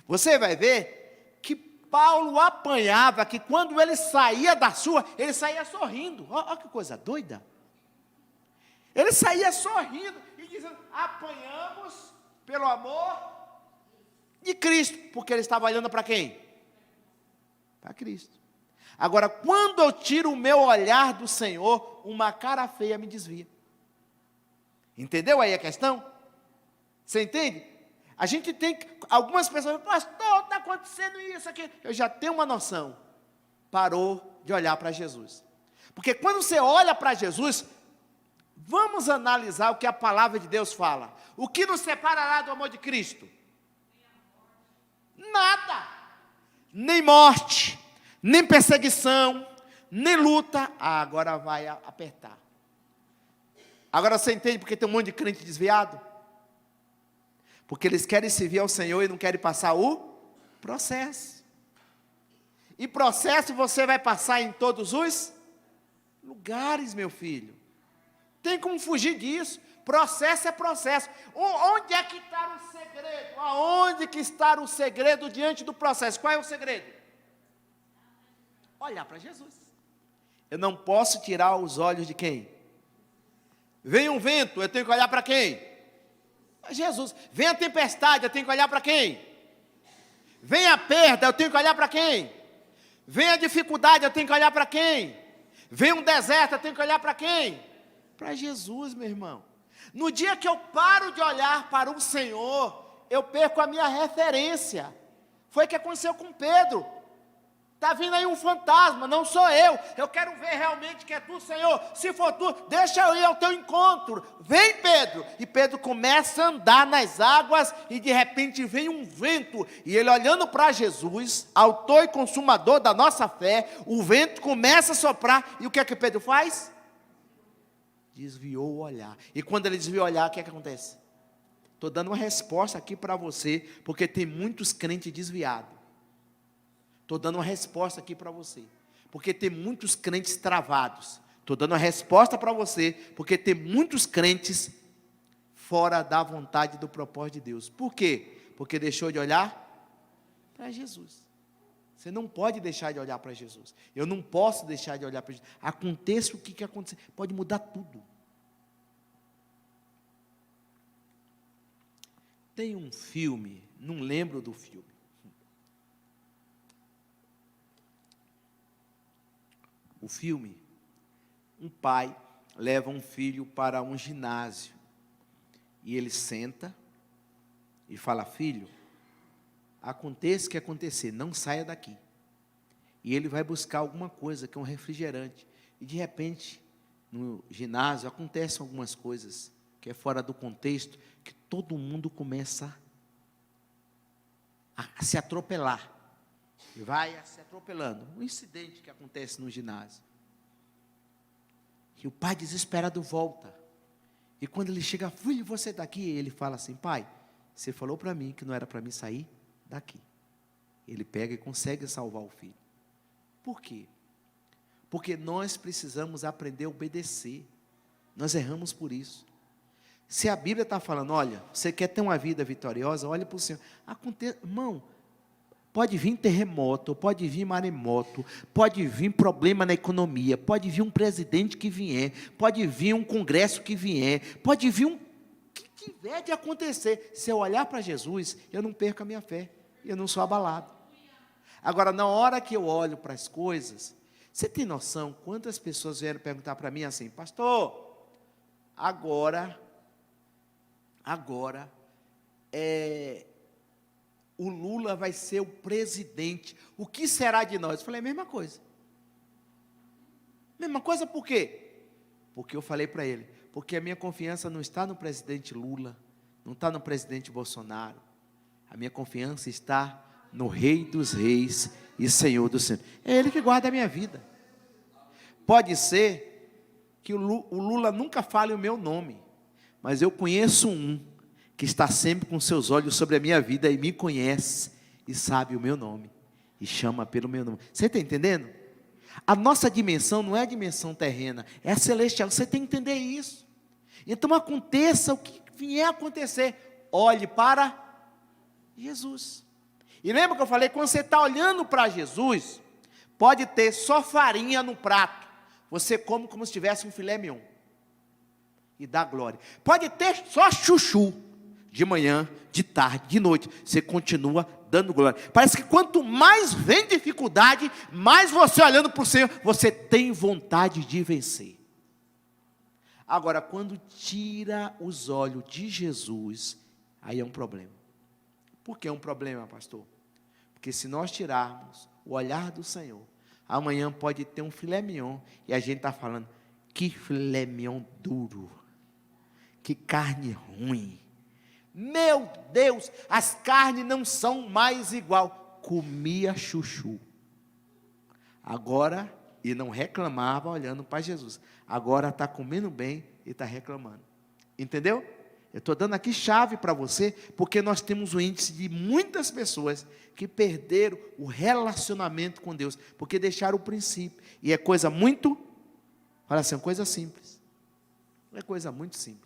Você vai ver que Paulo apanhava, que quando ele saía da sua, ele saía sorrindo. Olha que coisa doida. Ele saía sorrindo e dizendo: apanhamos pelo amor de Cristo. Porque ele estava olhando para quem? Para Cristo. Agora, quando eu tiro o meu olhar do Senhor, uma cara feia me desvia. Entendeu aí a questão? Você entende? A gente tem, algumas pessoas falam: pastor, está acontecendo isso aqui. Eu já tenho uma noção. Parou de olhar para Jesus. Porque quando você olha para Jesus, vamos analisar o que a palavra de Deus fala. O que nos separará do amor de Cristo? Nada. Nem morte, nem perseguição, nem luta. Agora vai apertar. Agora você entende porque tem um monte de crente desviado? Porque eles querem servir ao Senhor e não querem passar o processo. E processo você vai passar em todos os lugares, meu filho. Tem como fugir disso. Processo é processo. Onde é que está o segredo? Aonde que está o segredo diante do processo? Qual é o segredo? Olhar para Jesus. Eu não posso tirar os olhos de quem? Vem um vento, eu tenho que olhar para quem? Jesus. Vem a tempestade, eu tenho que olhar para quem? Vem a perda, eu tenho que olhar para quem? Vem a dificuldade, eu tenho que olhar para quem? Vem um deserto, eu tenho que olhar para quem? Para Jesus, meu irmão. No dia que eu paro de olhar para o Senhor, eu perco a minha referência. Foi o que aconteceu com Pedro. Está vindo aí um fantasma, não sou eu. Eu quero ver realmente que é tu, Senhor. Se for tu, deixa eu ir ao teu encontro. Vem, Pedro. E Pedro começa a andar nas águas e de repente vem um vento. E ele olhando para Jesus, autor e consumador da nossa fé, o vento começa a soprar. E o que é que Pedro faz? Desviou o olhar. E quando ele desviou o olhar, o que é que acontece? Estou dando uma resposta aqui para você, porque tem muitos crentes desviados. Estou dando uma resposta aqui para você, porque tem muitos crentes travados. Estou dando uma resposta para você, porque tem muitos crentes fora da vontade do propósito de Deus. Por quê? Porque deixou de olhar para Jesus. Você não pode deixar de olhar para Jesus. Eu não posso deixar de olhar para Jesus. Aconteça o que acontecer, pode mudar tudo. Tem um filme, não lembro do filme. O filme, um pai leva um filho para um ginásio. E ele senta e fala: filho, aconteça o que acontecer, não saia daqui. E ele vai buscar alguma coisa, que é um refrigerante. E de repente, no ginásio, acontecem algumas coisas que é fora do contexto, que todo mundo começa a se atropelar. E vai se atropelando. Um incidente que acontece no ginásio. E o pai desesperado volta. E quando ele chega: filho, você daqui? Ele fala assim: pai, você falou para mim que não era para mim sair daqui. Ele pega e consegue salvar o filho. Por quê? Porque nós precisamos aprender a obedecer. Nós erramos por isso. Se a Bíblia está falando: olha, você quer ter uma vida vitoriosa, olha para o Senhor. Irmão, pode vir terremoto, pode vir maremoto, pode vir problema na economia, pode vir um presidente que vier, pode vir um congresso que vier, pode vir um que tiver de acontecer. Se eu olhar para Jesus, eu não perco a minha fé, eu não sou abalado. Agora, na hora que eu olho para as coisas, você tem noção quantas pessoas vieram perguntar para mim assim: pastor, agora, o Lula vai ser o presidente, o que será de nós? Eu falei: a mesma coisa. Mesma coisa por quê? Porque eu falei para ele: porque a minha confiança não está no presidente Lula, não está no presidente Bolsonaro, a minha confiança está no Rei dos Reis e Senhor dos Senhores. É Ele que guarda a minha vida. Pode ser que o Lula nunca fale o meu nome, mas eu conheço um que está sempre com seus olhos sobre a minha vida e me conhece e sabe o meu nome e chama pelo meu nome. Você está entendendo? A nossa dimensão não é a dimensão terrena, é a celestial. Você tem que entender isso. Então aconteça o que vier a acontecer, olhe para Jesus. E lembra que eu falei, quando você está olhando para Jesus, pode ter só farinha no prato, você come como se tivesse um filé mignon, e dá glória. Pode ter só chuchu, de manhã, de tarde, de noite, você continua dando glória. Parece que quanto mais vem dificuldade, mais você olhando para o Senhor, você tem vontade de vencer. Agora, quando tira os olhos de Jesus, aí é um problema. Por que é um problema, pastor? Porque se nós tirarmos o olhar do Senhor, amanhã pode ter um filé mignon, e a gente está falando, que filé mignon duro, que carne ruim. Meu Deus, as carnes não são mais igual. Comia chuchu. Agora, e não reclamava olhando para Jesus. Agora está comendo bem e está reclamando. Entendeu? Eu estou dando aqui chave para você, porque nós temos um índice de muitas pessoas que perderam o relacionamento com Deus, porque deixaram o princípio. E é coisa muito, olha assim, coisa simples. É coisa muito simples.